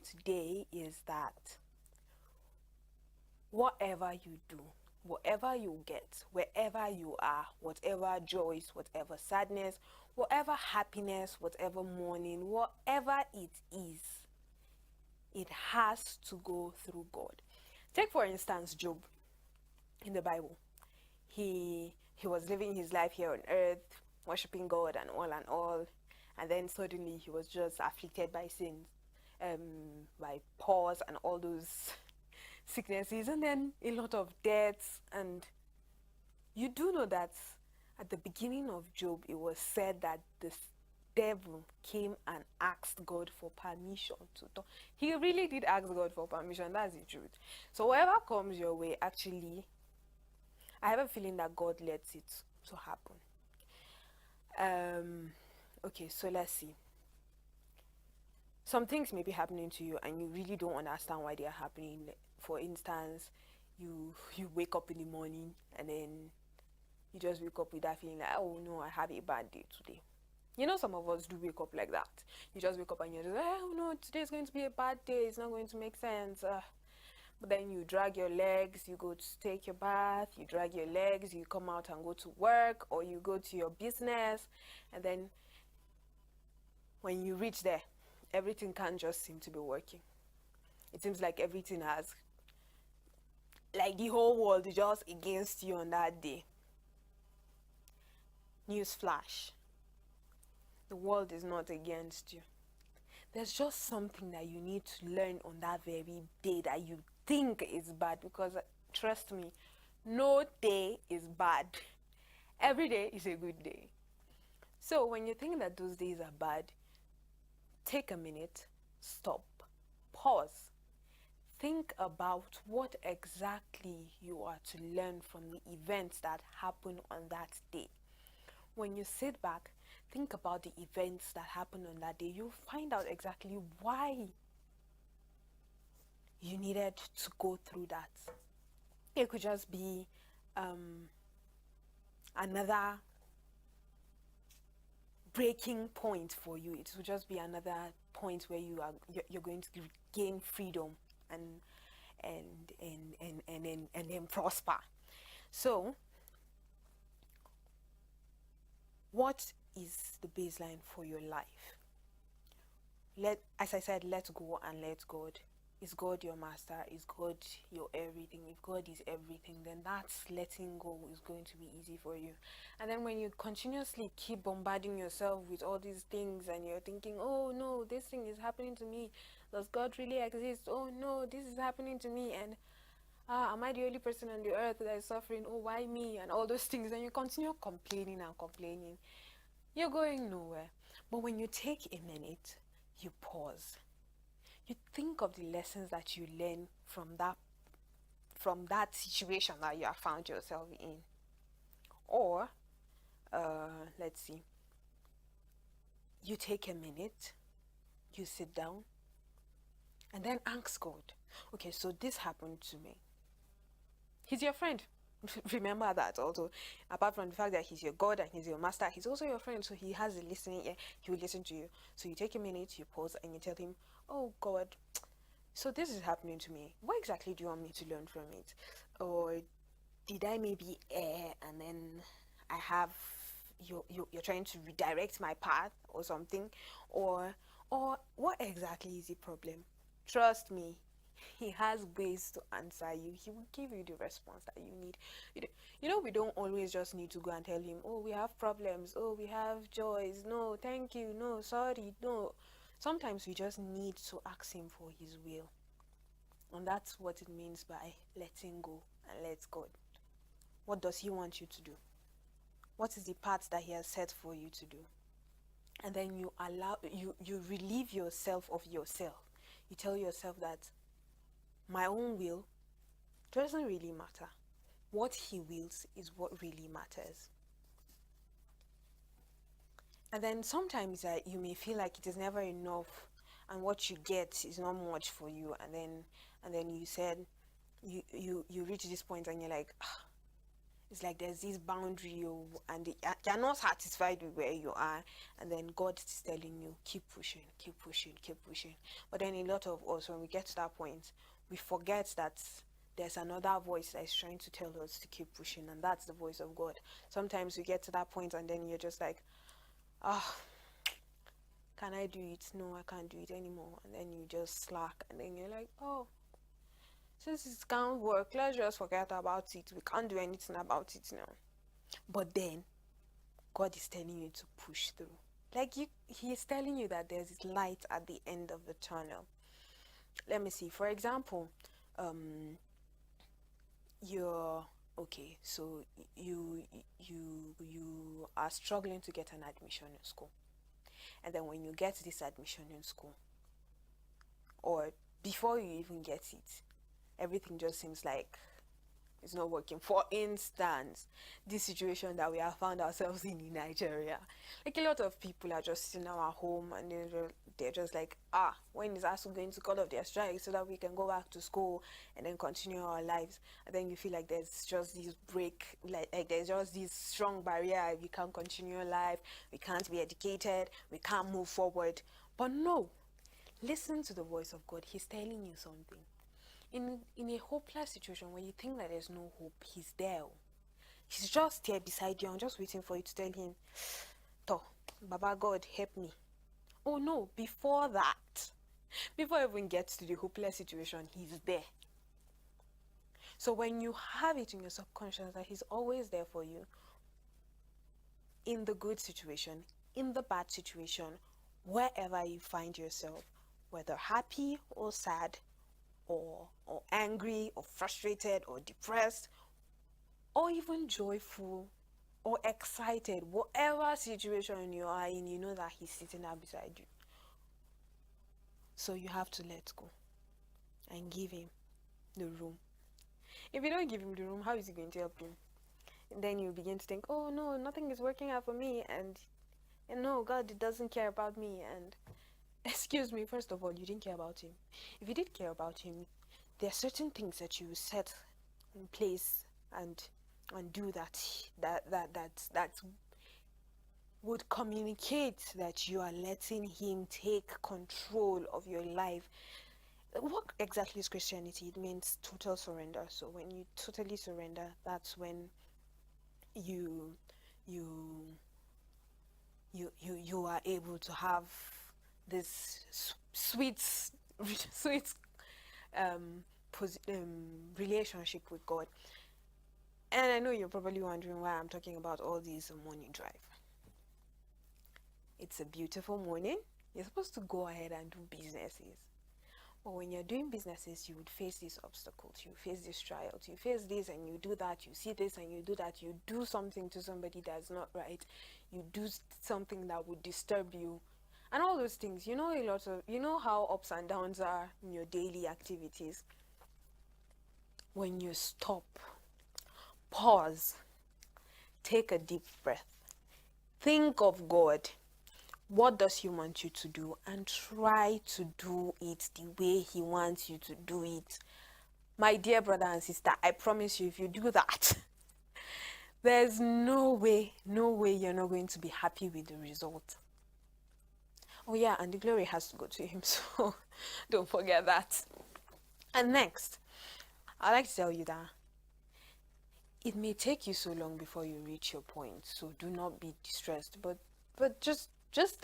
today is that whatever you do, whatever you get, wherever you are, whatever joys, whatever sadness, whatever happiness, whatever mourning, whatever it is, it has to go through God. Take for instance Job in the Bible. He was living his life here on earth, worshiping God and all, and then suddenly he was just afflicted by sins, by pause and all those sicknesses, and then a lot of deaths. And you do know that at the beginning of Job, it was said that the devil came and asked God for permission to talk. He really did ask God for permission. That's the truth. So whatever comes your way, actually, I have a feeling that God lets it to happen. Okay, so let's see. Some things may be happening to you and you really don't understand why they are happening. For instance, you wake up in the morning and then you just wake up with that feeling like, oh no, I have a bad day today. You know, some of us do wake up like that. You just wake up and you're just like, oh no, today's going to be a bad day. It's not going to make sense. But then you drag your legs, you go to take your bath, you drag your legs, you come out and go to work, or you go to your business, and then when you reach there, everything can't just seem to be working. It seems like everything has, like the whole world is just against you on that day. Newsflash. The world is not against you. There's just something that you need to learn on that very day that you think is bad, because trust me, no day is bad. Every day is a good day. So when you think that those days are bad, take a minute, stop, pause, think about what exactly you are to learn from the events that happen on that day. When you sit back, think about the events that happen on that day. You'll find out exactly why you needed to go through that. It could just be another breaking point for you. It will just be another point where you're going to gain freedom and then prosper. So what is the baseline for your life? As I said, let go and let God. Is God your master? Is God your everything? If God is everything, then that's letting go is going to be easy for you. And then when you continuously keep bombarding yourself with all these things and you're thinking, oh no, this thing is happening to me. Does God really exist? Oh no, this is happening to me. And am I the only person on the earth that is suffering? Oh, why me? And all those things. And you continue complaining and complaining. You're going nowhere. But when you take a minute, you pause. You think of the lessons that you learn from that situation that you have found yourself in. Or let's see, you take a minute, you sit down, and then ask God, okay, so this happened to me. He's your friend. Remember that also. Apart from the fact that he's your God and he's your master, he's also your friend. So he has a listening ear. He will listen to you. So you take a minute, you pause, and you tell him, oh God, so this is happening to me. What exactly do you want me to learn from it? Or did I maybe err and then I have you're trying to redirect my path or something? Or what exactly is the problem? Trust me, he has ways to answer you. He will give you the response that you need. We don't always just need to go and tell him, oh, we have problems, oh, we have joys, no, thank you, no, sorry, no. Sometimes we just need to ask him for his will. And that's what it means by letting go and let God. What does he want you to do? What is the path that he has set for you to do? And then you relieve yourself of yourself. You tell yourself that my own will doesn't really matter. What he wills is what really matters. And then sometimes you may feel like it is never enough and what you get is not much for you, and then you said you reach this point and you're like, It's like there's this boundary, and you're not satisfied with where you are, and then God is telling you, keep pushing, keep pushing, keep pushing. But then a lot of us, when we get to that point, we forget that there's another voice that is trying to tell us to keep pushing, and that's the voice of God. Sometimes we get to that point, and then you're just like, ah, can I do it? No, I can't do it anymore. And then you just slack, and then you're like, oh, since it can't work, let's just forget about it. We can't do anything about it now. But then God is telling you to push through. Like he is telling you that there's light at the end of the tunnel. Let me see. For example, you're okay. So you are struggling to get an admission in school, and then when you get this admission in school, or before you even get it, everything just seems like it's not working. For instance, this situation that we have found ourselves in Nigeria, like a lot of people are just in our home, and they're just like, when is ASU going to call off their strike so that we can go back to school and then continue our lives? And then you feel like there's just this break, like there's just this strong barrier. We can't continue life, we can't be educated, we can't move forward. But no, listen to the voice of God. He's telling you something. In a hopeless situation, when you think that there's no hope, he's there. He's just there beside you and just waiting for you to tell him, "To, Baba God, help me." Oh no, before that, before you even get to the hopeless situation, he's there. So when you have it in your subconscious that he's always there for you, in the good situation, in the bad situation, wherever you find yourself, whether happy or sad, or angry or frustrated or depressed, or even joyful or excited, whatever situation you are in, you know that he's sitting there beside you. So you have to let go and give him the room. If you don't give him the room, how is he going to help you? And then you begin to think, oh no, nothing is working out for me, and no, God doesn't care about me. And excuse me, first of all, you didn't care about him. If you did care about him, there are certain things that you set in place and do that would communicate that you are letting him take control of your life. What exactly is Christianity? It means total surrender. So when you totally surrender, that's when you you you are able to have this sweet sweet um, relationship with God. And I know you're probably wondering why I'm talking about all these morning drive. It's a beautiful morning. You're supposed to go ahead and do businesses. But when you're doing businesses, you would face these obstacles, you face these trials, you face this and you do that, you see this and you do that, you do something to somebody that's not right, you do something that would disturb you, and all those things. You know how ups and downs are in your daily activities. When you stop, pause, take a deep breath, think of God. What does he want you to do? And try to do it the way he wants you to do it. My dear brother and sister, I promise you, if you do that, there's no way you're not going to be happy with the result. Oh yeah, and the glory has to go to him, so don't forget that. And next, I'd like to tell you that it may take you so long before you reach your point, so do not be distressed. But just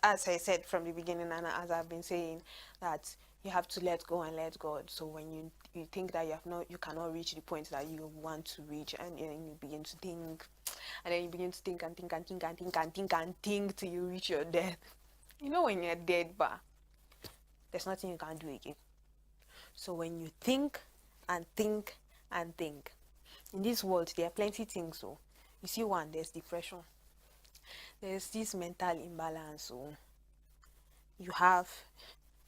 as I said from the beginning, and as I've been saying, that you have to let go and let God. So when you think that you cannot reach the point that you want to reach, and then you begin to think, and then you begin to think and think and think and think and think and think till you reach your death. You know, when you're dead, but there's nothing you can do again. So when you think and think and think, in this world there are plenty things. So you see, one, there's depression, there's this mental imbalance, so you have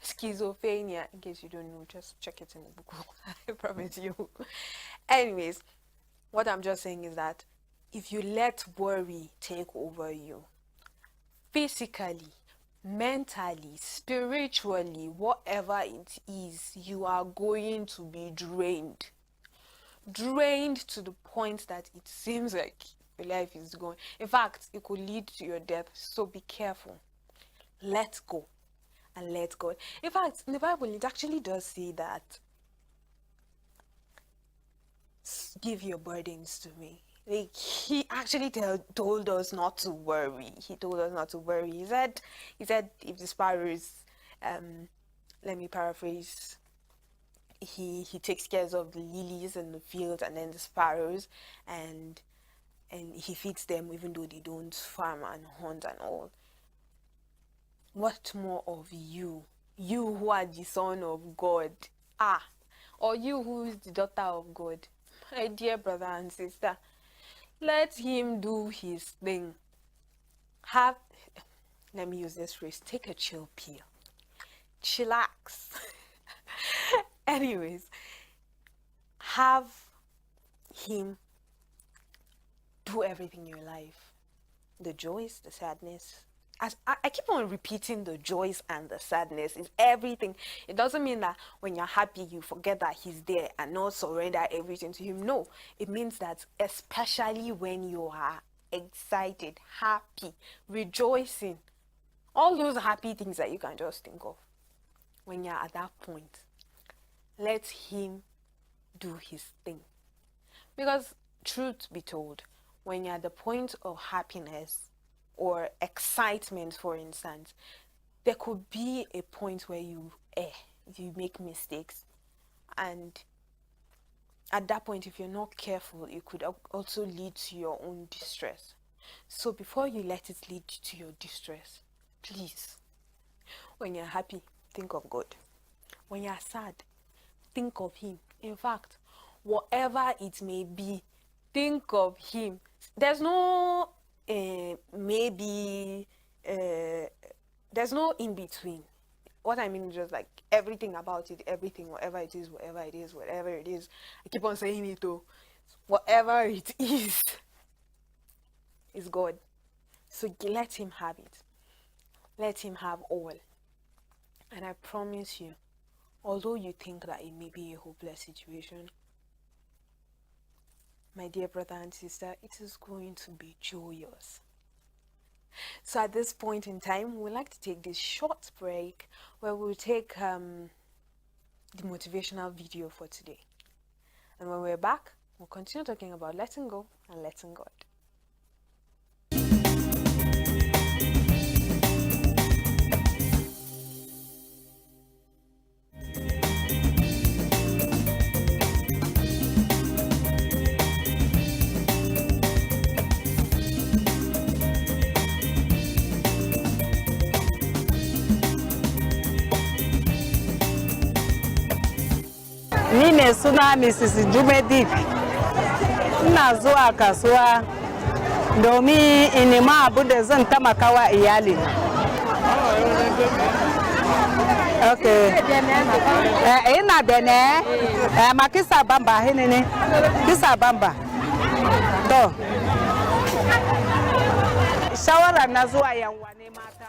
schizophrenia. In case you don't know, just check it in the book. I promise you. Anyways, what I'm just saying is that if you let worry take over you, physically, mentally, spiritually, whatever it is, you are going to be drained. drained to the point that it seems like your life is gone. In fact, it could lead to your death. So be careful. Let go and let God. In fact, in the Bible, it actually does say that give your burdens to me. Like, he actually told us not to worry. He told us not to worry. He said if the sparrows, let me paraphrase, he takes care of the lilies in the field and then the sparrows, and he feeds them even though they don't farm and hunt and all. What more of you who are the son of God, or you who is the daughter of God? My dear brother and sister, let him do his thing. Let me use this phrase, take a chill pill. Chillax. Anyways, have him do everything in your life. The joys, the sadness. As I keep on repeating, the joys and the sadness is everything. It doesn't mean that when you're happy, you forget that he's there and not surrender everything to him. No, it means that especially when you are excited, happy, rejoicing, all those happy things that you can just think of, when you're at that point, let him do his thing. Because truth be told, when you're at the point of happiness or excitement, for instance, there could be a point where you make mistakes, and at that point, if you're not careful, it could also lead to your own distress. So before you let it lead to your distress, please, when you're happy, think of God. When you're sad, think of him. In fact, whatever it may be, think of him. There's no maybe, there's no in between. What I mean is just like everything about it, everything, whatever it is, whatever it is, whatever it is. I keep on saying it though. Whatever it is God. So let him have it. Let him have all. And I promise you, although you think that it may be a hopeless situation, my dear brother and sister, it is going to be joyous. So at this point in time, we'd like to take this short break where we'll take the motivational video for today. And when we're back, we'll continue talking about letting go and letting God. Mine suna Mrs. Jumedip. Ina zuwa kasuwa domin in nima abu da zan taimakawa iyali. Okay. Ina da ne. Ma kisa bamba hinene. Kisa bamba. To. Shawara na zuwa yanwane mata.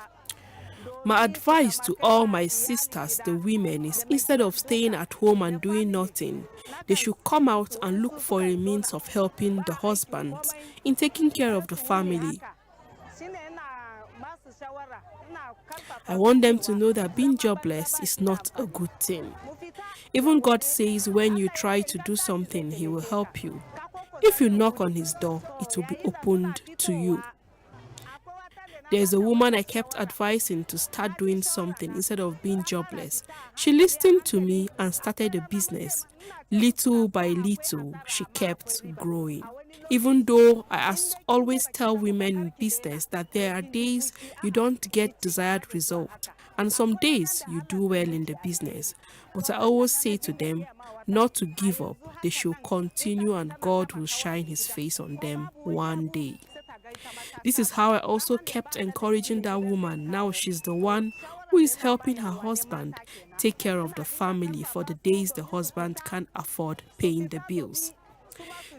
My advice to all my sisters, the women, is instead of staying at home and doing nothing, they should come out and look for a means of helping the husbands in taking care of the family. I want them to know that being jobless is not a good thing. Even God says when you try to do something, He will help you. If you knock on His door, it will be opened to you. There's a woman I kept advising to start doing something instead of being jobless. She listened to me and started a business. Little by little, she kept growing. Even though I always tell women in business that there are days you don't get desired result, and some days you do well in the business. But I always say to them not to give up. They should continue and God will shine His face on them one day. This is how I also kept encouraging that woman. Now she's the one who is helping her husband take care of the family for the days the husband can't afford paying the bills.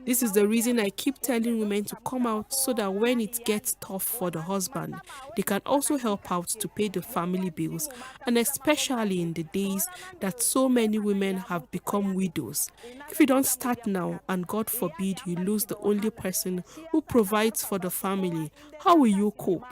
This is the reason I keep telling women to come out so that when it gets tough for the husband, they can also help out to pay the family bills, and especially in the days that so many women have become widows. If you don't start now, and God forbid you lose the only person who provides for the family, how will you cope?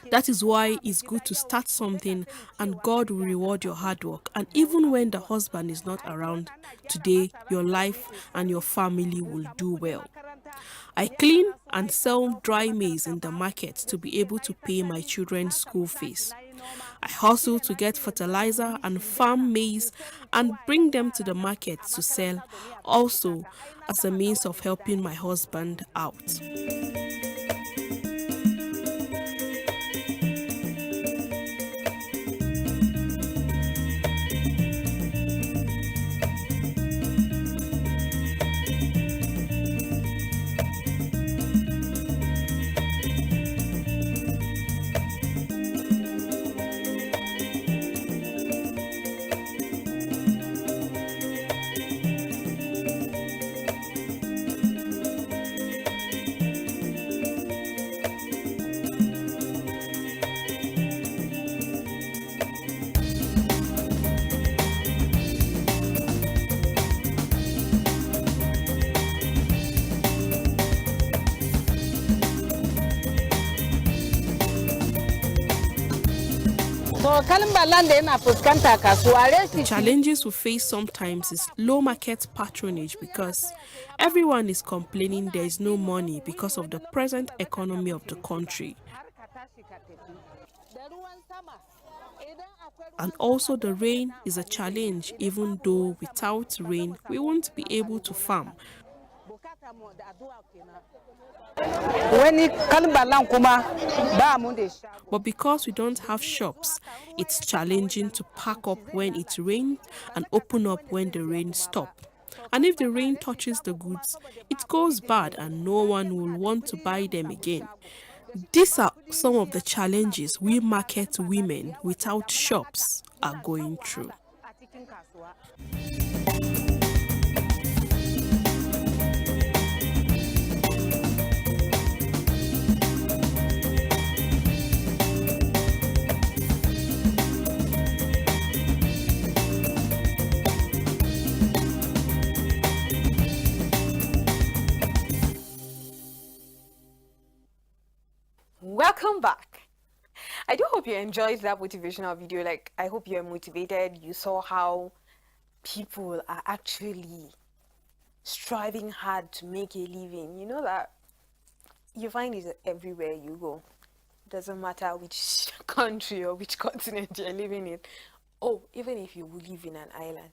That is why it's good to start something, and God will reward your hard work. And even when the husband is not around today, your life and your family will do well. I clean and sell dry maize in the market to be able to pay my children's school fees. I hustle to get fertilizer and farm maize and bring them to the market to sell, also as a means of helping my husband out. The challenges we face sometimes is low market patronage because everyone is complaining there is no money because of the present economy of the country. And also the rain is a challenge, even though without rain we won't be able to farm. But because we don't have shops, it's challenging to pack up when it rains and open up when the rain stops. And if the rain touches the goods, it goes bad and no one will want to buy them again. These are some of the challenges we market women without shops are going through. Welcome back. I do hope you enjoyed that motivational video. Like, I hope you're motivated. You saw how people are actually striving hard to make a living. You know that you find it everywhere you go. It doesn't matter which country or which continent you're living in. Oh, even if you live in an island,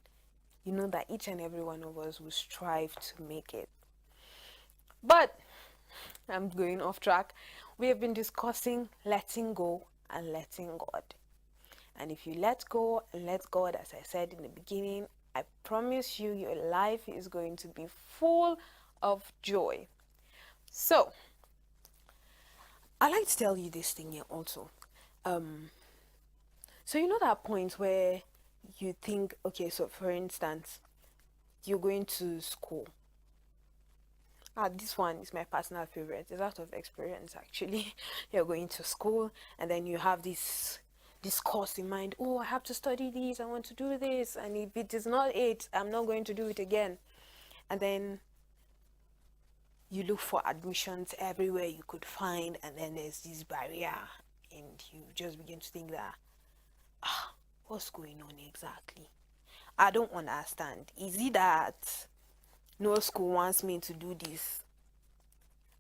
you know that each and every one of us will strive to make it. But I'm going off track. We have been discussing letting go and letting God. And if you let go and let God, as I said in the beginning, I promise you your life is going to be full of joy. So, I like to tell you this thing here also. So you know that point where you think, okay, so for instance, you're going to school. This one is my personal favorite. It's out of experience actually. You're going to school and then you have this course in mind. Oh, I have to study this, I want to do this, and if it is not it, I'm not going to do it again. And then you look for admissions everywhere you could find, and then there's this barrier and you just begin to think that, what's going on exactly? I don't understand. Is it that no school wants me to do this?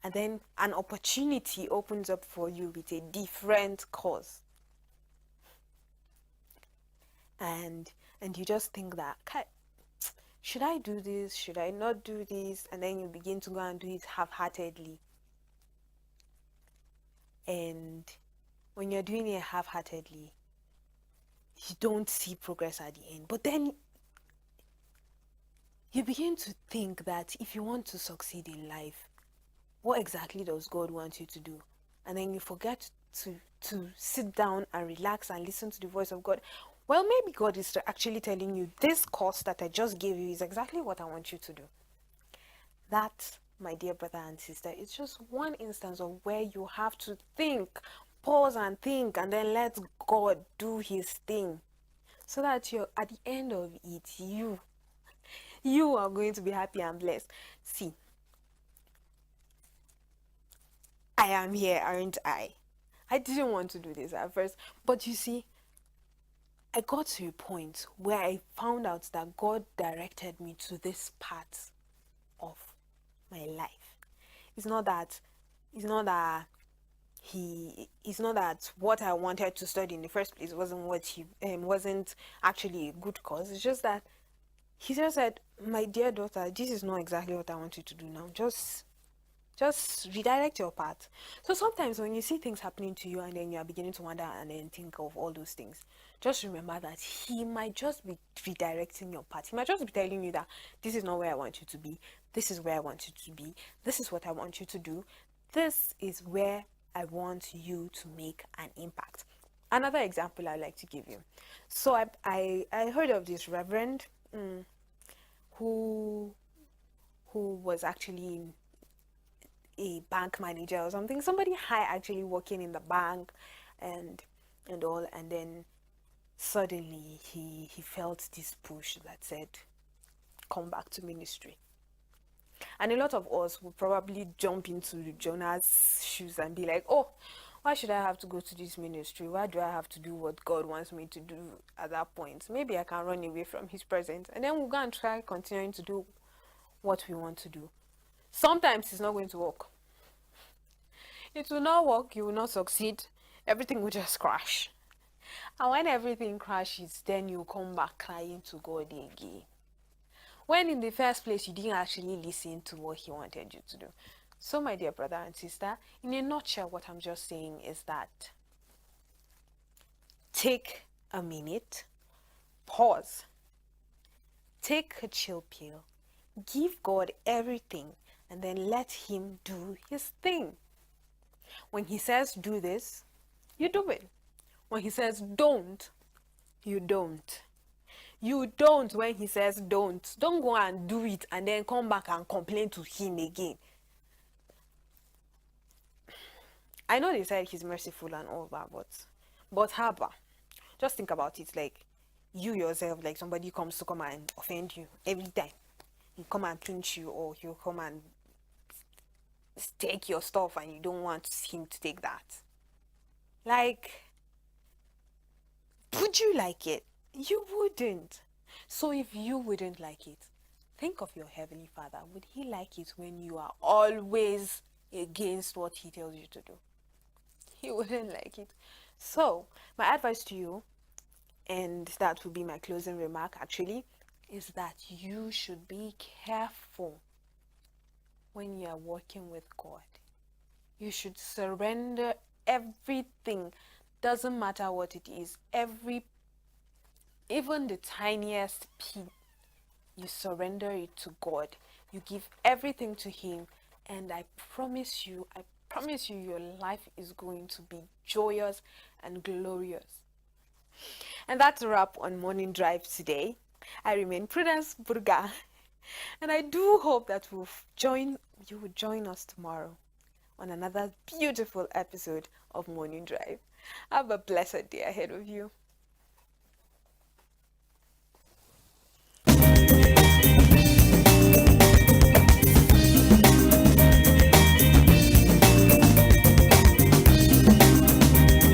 And then an opportunity opens up for you with a different course. And you just think that, should I do this? Should I not do this? And then you begin to go and do it half-heartedly. And when you're doing it half-heartedly, you don't see progress at the end. But then you begin to think that if you want to succeed in life, what exactly does God want you to do? And then you forget to sit down and relax and listen to the voice of God. Well, maybe God is actually telling you, this course that I just gave you is exactly what I want you to do. That, my dear brother and sister, it's just one instance of where you have to think, pause and think, and then let God do his thing, so that you're at the end of it, you are going to be happy and blessed. See, I am here, aren't I? I didn't want to do this at first, but you see, I got to a point where I found out that God directed me to this part of my life. It's not that it's not that it's not that what I wanted to study in the first place wasn't what he wasn't actually a good cause. It's just that he just said, my dear daughter, this is not exactly what I want you to do now. Just redirect your path. So sometimes when you see things happening to you and then you are beginning to wonder and then think of all those things, just remember that he might just be redirecting your path. He might just be telling you that this is not where I want you to be. This is where I want you to be. This is what I want you to do. This is where I want you to make an impact. Another example I like to give you. So I heard of this reverend who was actually a bank manager or something, somebody high actually working in the bank and all, and then suddenly he felt this push that said, come back to ministry. And a lot of us will probably jump into Jonah's shoes and be like, oh, why should I have to go to this ministry? Why do I have to do what God wants me to do at that point? Maybe I can run away from his presence, and then we'll go and try continuing to do what we want to do. Sometimes it's not going to work. It will not work, you will not succeed, everything will just crash. And when everything crashes, then you come back crying to God again. When in the first place, you didn't actually listen to what he wanted you to do. So my dear brother and sister, in a nutshell, what I'm just saying is that take a minute, pause, take a chill pill, give God everything, and then let him do his thing. When he says do this, you do it. When he says don't, you don't. You don't when he says don't. Don't go and do it and then come back and complain to him again. I know they said he's merciful and all that, but haba, just think about it. Like, you yourself, like somebody comes to come and offend you every time. He come and pinch you, or he'll come and take your stuff and you don't want him to take that. Like, would you like it? You wouldn't. So if you wouldn't like it, think of your Heavenly Father. Would he like it when you are always against what he tells you to do? He wouldn't like it. So my advice to you, and that will be my closing remark actually, is that you should be careful when you are working with God. You should surrender everything. Doesn't matter what it is. Even the tiniest pea, you surrender it to God. You give everything to him, and I promise you, your life is going to be joyous and glorious. And that's a wrap on Morning Drive today. I remain Prudence Burga, and I do hope that you will join us tomorrow on another beautiful episode of Morning Drive. Have a blessed day ahead of you.